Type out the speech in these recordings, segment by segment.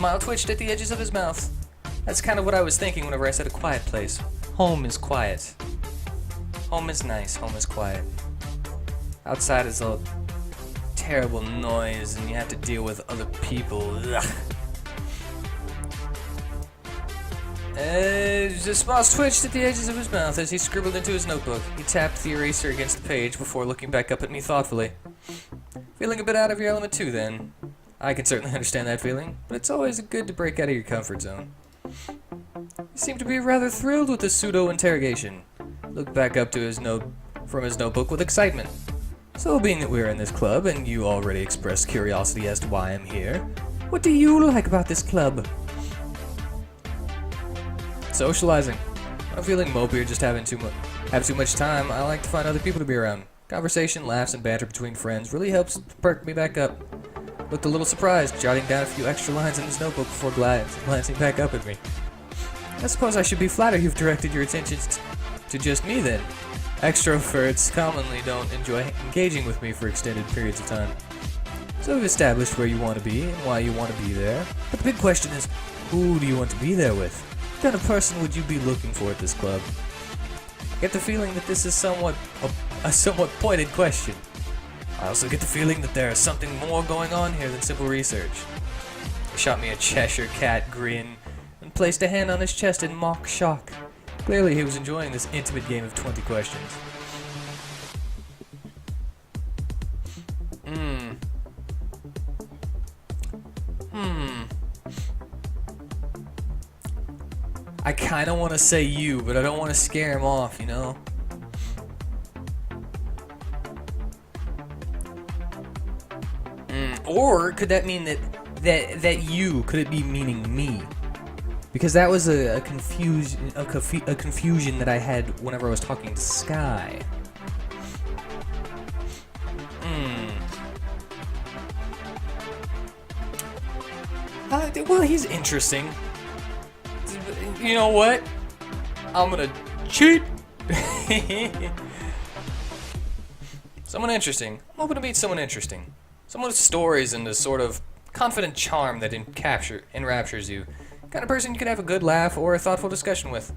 smile twitched at the edges of his mouth. That's kind of what I was thinking whenever I said a quiet place. Home is quiet. Home is nice, home is quiet. Outside is all terrible noise and you have to deal with other people. Ugh. The smile twitched at the edges of his mouth as he scribbled into his notebook. He tapped the eraser against the page before looking back up at me thoughtfully. Feeling a bit out of your element too, then? I can certainly understand that feeling, but it's always good to break out of your comfort zone. He seemed to be rather thrilled with the pseudo-interrogation. Looked back up to from his notebook with excitement. So, being that we're in this club, and you already expressed curiosity as to why I'm here, what do you like about this club? Socializing. When I'm feeling mopey or just have too much time, I like to find other people to be around. Conversation, laughs, and banter between friends really helps perk me back up. Looked a little surprised, jotting down a few extra lines in his notebook before glancing back up at me. I suppose I should be flattered you've directed your attention to just me then. Extroverts commonly don't enjoy engaging with me for extended periods of time. So we've established where you want to be and why you want to be there. But the big question is, who do you want to be there with? What kind of person would you be looking for at this club? I get the feeling that this is a somewhat pointed question. I also get the feeling that there is something more going on here than simple research. He shot me a Cheshire cat grin and placed a hand on his chest in mock shock. Clearly he was enjoying this intimate game of 20 questions. I kinda wanna say you, but I don't wanna scare him off, you know? Or could that mean that you, could it be meaning me? Because that was a confusion that I had whenever I was talking to Sky. Well, he's interesting. You know what? I'm gonna cheat. Someone interesting. I'm hoping to meet someone interesting. Someone with stories and a sort of confident charm that enraptures you. Kind of person you could have a good laugh or a thoughtful discussion with.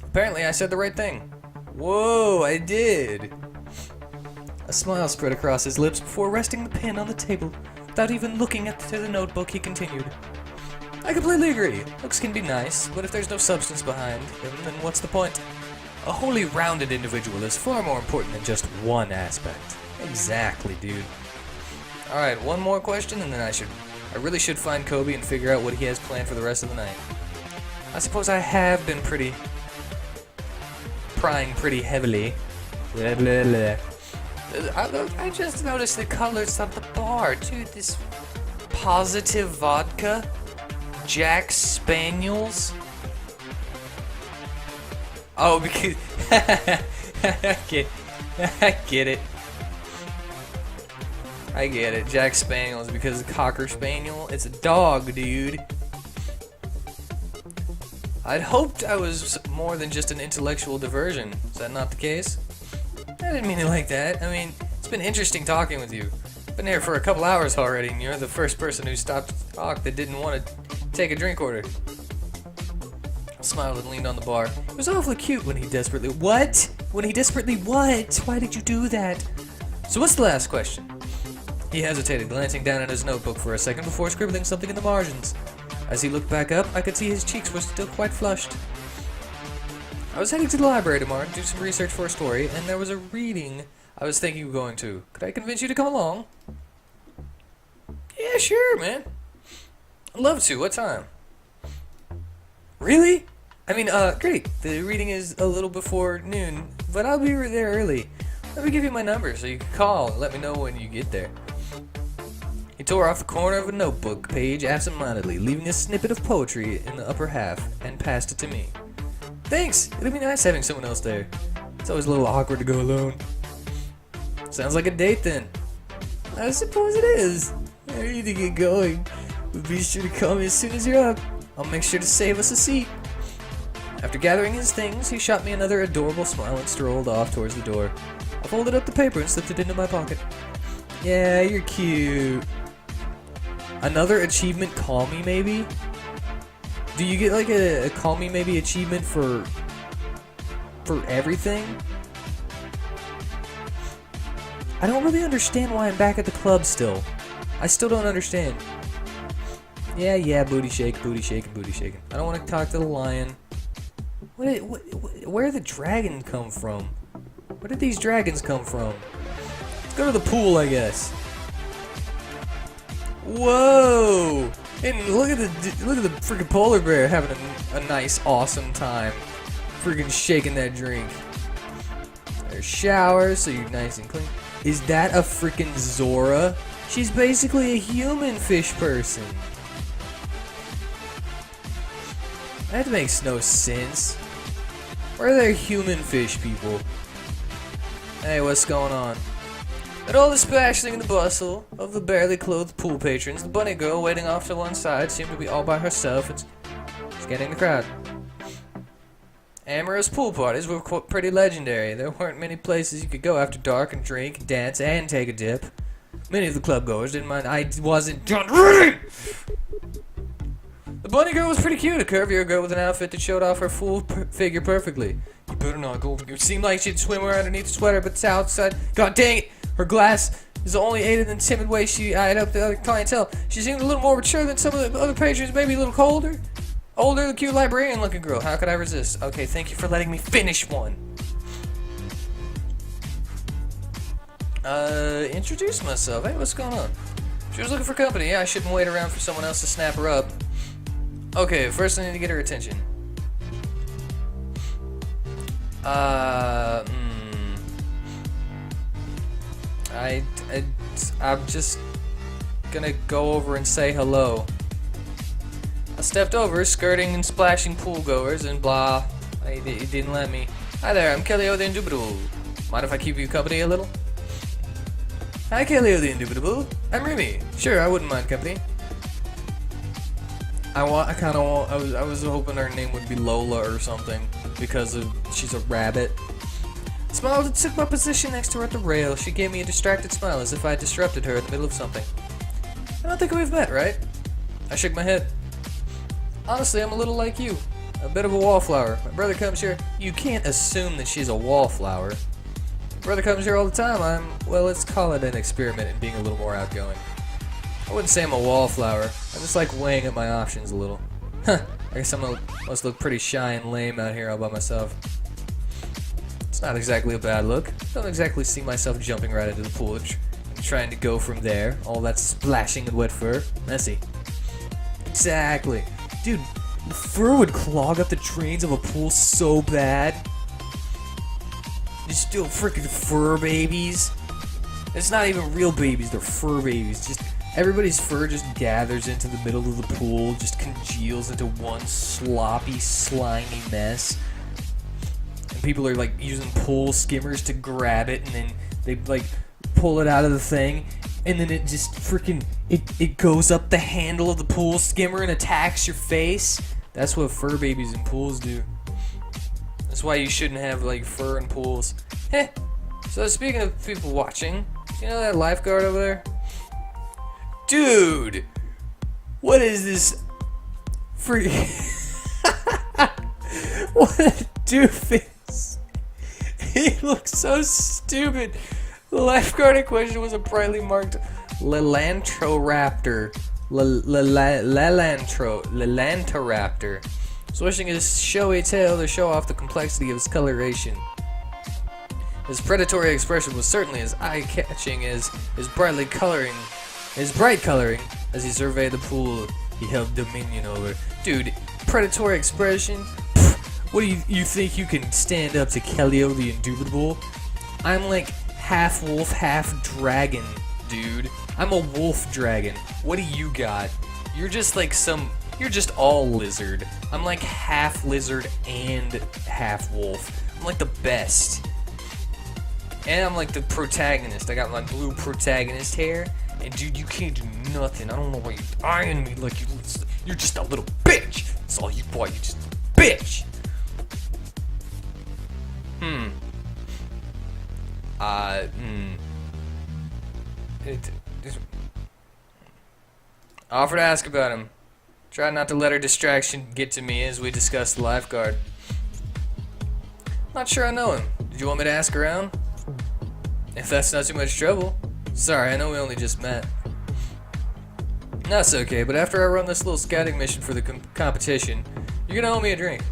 Apparently I said the right thing. Whoa, I did. A smile spread across his lips before resting the pen on the table. Without even looking to the notebook, he continued. I completely agree. Looks can be nice, but if there's no substance behind them, then what's the point? A wholly rounded individual is far more important than just one aspect. Exactly, dude. Alright, one more question and then I really should find Kobe and figure out what he has planned for the rest of the night. I suppose I have been prying pretty heavily. Blah, blah, blah. I just noticed the colors of the bar, dude. This positive vodka, Jack Spaniels. Oh, because I get it. I get it. Jack Spaniels because Cocker Spaniel. It's a dog, dude. I'd hoped I was more than just an intellectual diversion. Is that not the case? I didn't mean it like that. I mean, it's been interesting talking with you. Been here for a couple hours already, and you're the first person who stopped to talk that didn't want to take a drink order. I smiled and leaned on the bar. It was awfully cute when he desperately... What? When he desperately what? Why did you do that? So what's the last question? He hesitated, glancing down at his notebook for a second before scribbling something in the margins. As he looked back up, I could see his cheeks were still quite flushed. I was heading to the library tomorrow to do some research for a story, and there was a reading I was thinking of going to. Could I convince you to come along? Yeah, sure, man. I'd love to. What time? Really? I mean, great. The reading is a little before noon, but I'll be there early. Let me give you my number so you can call and let me know when you get there. He tore off the corner of a notebook page absentmindedly, leaving a snippet of poetry in the upper half, and passed it to me. Thanks! It'll be nice having someone else there. It's always a little awkward to go alone. Sounds like a date then. I suppose it is. I need to get going. But be sure to call me as soon as you're up. I'll make sure to save us a seat. After gathering his things, he shot me another adorable smile and strolled off towards the door. I folded up the paper and slipped it into my pocket. Yeah, you're cute. Another achievement, call me maybe? Do you get like a call me maybe achievement for everything? I don't really understand why I'm back at the club still. I still don't understand. Yeah, booty shake, booty shaking, booty shaking. I don't want to talk to the lion. Where did the dragon come from? Where did these dragons come from? Let's go to the pool, I guess. Whoa! And look at the freaking polar bear having a nice, awesome time, freaking shaking that drink. There's showers, so you're nice and clean. Is that a freaking Zora? She's basically a human fish person. That makes no sense. Where are there human fish people? Hey, what's going on? At all the splashing and the bustle of the barely clothed pool patrons, the bunny girl waiting off to one side seemed to be all by herself and scanning the crowd. Amorous pool parties were pretty legendary. There weren't many places you could go after dark and drink, dance, and take a dip. Many of the club goers didn't mind I wasn't done reading! The bunny girl was pretty cute, a curvier girl with an outfit that showed off her full figure perfectly. You better not go. It seemed like she'd swim around underneath the sweater, but it's outside. God dang it! Her glass is the only aided and timid way she eyed up the other clientele. She seemed a little more mature than some of the other patrons, maybe a little colder. Older, the cute librarian-looking girl. How could I resist? Okay, thank you for letting me finish one. Introduce myself. Hey, what's going on? She was looking for company. Yeah, I shouldn't wait around for someone else to snap her up. Okay, first I need to get her attention. I'm just gonna go over and say hello. I stepped over, skirting and splashing pool goers and blah. He didn't let me. Hi there, I'm Kellyo the Indubitable. Mind if I keep you company a little? Hi, Kellyo the Indubitable. I'm Remy. Sure, I wouldn't mind company. I was hoping her name would be Lola or something because she's a rabbit. Smiled and took my position next to her at the rail. She gave me a distracted smile as if I had disrupted her in the middle of something. I don't think we've met, right? I shook my head. Honestly, I'm a little like you. A bit of a wallflower. My brother comes here. You can't assume that she's a wallflower. My brother comes here all the time. Well, let's call it an experiment in being a little more outgoing. I wouldn't say I'm a wallflower. I'm just like weighing up my options a little. Huh. I guess must look pretty shy and lame out here all by myself. It's not exactly a bad look. Don't exactly see myself jumping right into the pool and trying to go from there. All that splashing and wet fur. Messy. Exactly. Dude, the fur would clog up the drains of a pool so bad. They're still freaking fur babies. It's not even real babies, they're fur babies. Just everybody's fur just gathers into the middle of the pool, just congeals into one sloppy, slimy mess. And people are like using pool skimmers to grab it, and then they like pull it out of the thing, and then it just freaking it goes up the handle of the pool skimmer and attacks your face. That's what fur babies in pools do. That's why you shouldn't have like fur in pools. Heh. So speaking of people watching, you know that lifeguard over there? Dude, what is this freaking what a doofus. He looks so stupid. The lifeguard in question was a brightly marked Lelantoraptor. Lelantoraptor. Swishing his showy tail to show off the complexity of his coloration. His predatory expression was certainly as eye-catching as his bright coloring as he surveyed the pool he held dominion over. Dude, predatory expression? Pfft, what do you think you can stand up to Kellyo the Indubitable? I'm like half wolf, half dragon, dude. I'm a wolf dragon. What do you got? You're just like you're just all lizard. I'm like half lizard and half wolf. I'm like the best. And I'm like the protagonist. I got my blue protagonist hair. And dude, you can't do nothing. I don't know why you're eyeing me like you're just a little bitch. That's all you are. You're just a bitch. I offered to ask about him. Tried not to let her distraction get to me as we discussed the lifeguard. Not sure I know him. Did you want me to ask around? If that's not too much trouble. Sorry, I know we only just met. That's okay, but after I run this little scouting mission for the competition, you're gonna owe me a drink.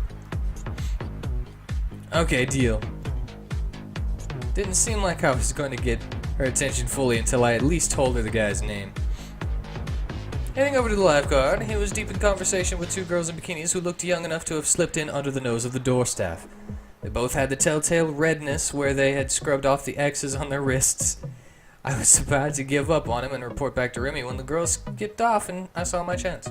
Okay, deal. Didn't seem like I was going to get her attention fully until I at least told her the guy's name. Heading over to the lifeguard, he was deep in conversation with two girls in bikinis who looked young enough to have slipped in under the nose of the door staff. They both had the telltale redness where they had scrubbed off the X's on their wrists. I was about to give up on him and report back to Remy when the girls skipped off and I saw my chance.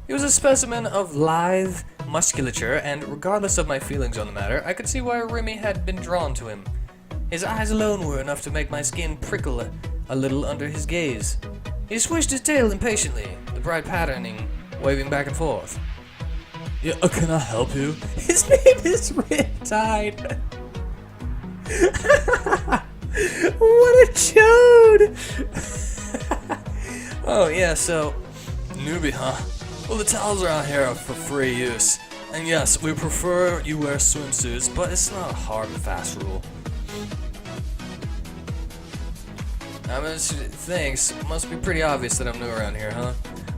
He was a specimen of lithe musculature, and regardless of my feelings on the matter, I could see why Remy had been drawn to him. His eyes alone were enough to make my skin prickle a little under his gaze. He swished his tail impatiently, the bright patterning waving back and forth. Yeah, can I help you? His name is WheatTon. What a chode! Oh yeah, so Newbie, huh? Well, the towels around here are for free use. And yes, we prefer you wear swimsuits, but it's not a hard and fast rule. Thanks. Must be pretty obvious that I'm new around here, huh?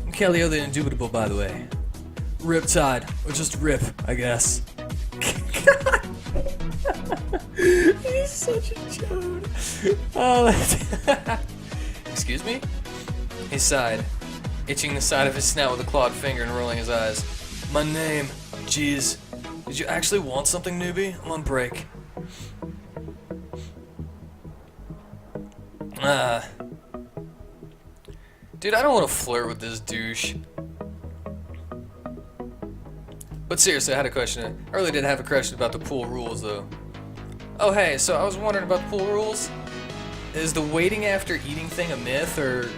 I'm Kellyo the Indubitable, by the way. Riptide, or just Rip, I guess. He's such a chode. Oh, excuse me? He sighed, itching the side of his snout with a clawed finger and rolling his eyes. My name, jeez. Did you actually want something, newbie? I'm on break. Dude, I don't want to flirt with this douche. But seriously, I had a question. I really did have a question about the pool rules, though. Oh, hey, so I was wondering about the pool rules. Is the waiting after eating thing a myth, or...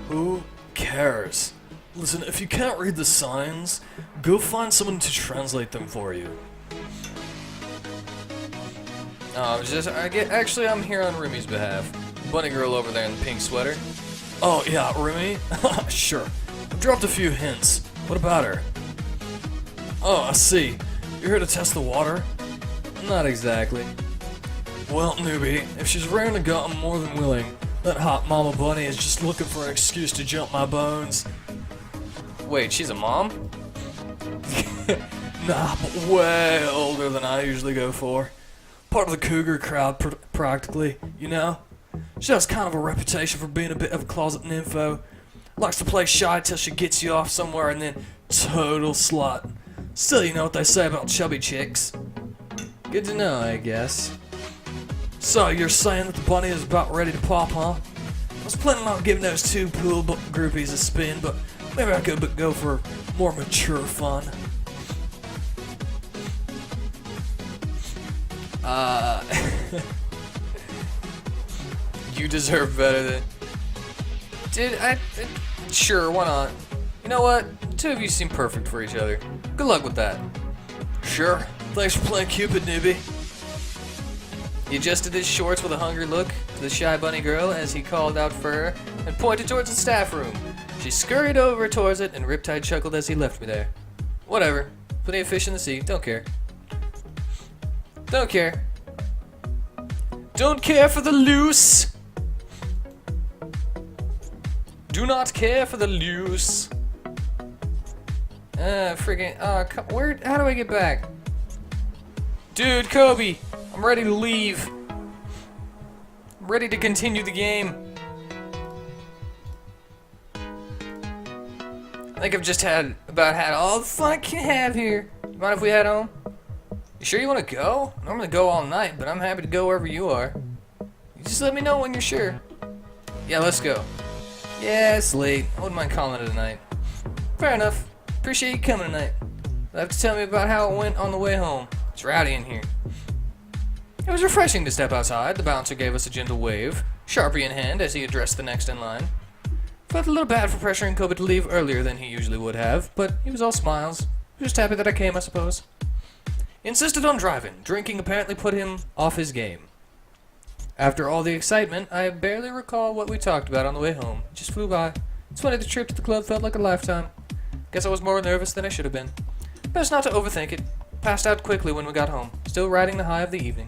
Who cares? Listen, if you can't read the signs, go find someone to translate them for you. Actually, I'm here on Remy's behalf. Bunny girl over there in the pink sweater. Oh, yeah, Remy? Sure. I've dropped a few hints. What about her? Oh, I see. You're here to test the water? Not exactly. Well, newbie, if she's raring to go, I'm more than willing. That hot mama bunny is just looking for an excuse to jump my bones. Wait, she's a mom? Nah, but way older than I usually go for. Part of the cougar crowd, practically, you know? She has kind of a reputation for being a bit of a closet nympho. Likes to play shy till she gets you off somewhere and then total slut. Still, you know what they say about chubby chicks. Good to know, I guess. So, you're saying that the bunny is about ready to pop, huh? I was planning on giving those two pool groupies a spin, but maybe I could go for more mature fun. You deserve better than... Dude, sure, why not? You know what? The two of you seem perfect for each other. Good luck with that. Sure. Thanks for playing Cupid, newbie. He adjusted his shorts with a hungry look to the shy bunny girl as he called out for her and pointed towards the staff room. She scurried over towards it, and Riptide chuckled as he left me there. Whatever. Plenty of fish in the sea. Don't care. Don't care. Don't care for the loose. Do not care for the loose. Freaking. How do I get back? Dude, Kobe, I'm ready to leave. I'm ready to continue the game. I think I've just had all the fun I can have here. Mind if we head home? You sure you want to go? I normally go all night, but I'm happy to go wherever you are. You just let me know when you're sure. Yeah, let's go. Yeah, it's late. I wouldn't mind calling it a night. Fair enough. Appreciate you coming tonight. You'll have to tell me about how it went on the way home. It's rowdy in here. It was refreshing to step outside. The bouncer gave us a gentle wave, Sharpie in hand, as he addressed the next in line. Felt a little bad for pressuring Kobe to leave earlier than he usually would have, but he was all smiles. Just happy that I came, I suppose. He insisted on driving. Drinking apparently put him off his game. After all the excitement, I barely recall what we talked about on the way home. It just flew by. It's funny, the trip to the club felt like a lifetime. Guess I was more nervous than I should have been. Best not to overthink it. Passed out quickly when we got home, still riding the high of the evening.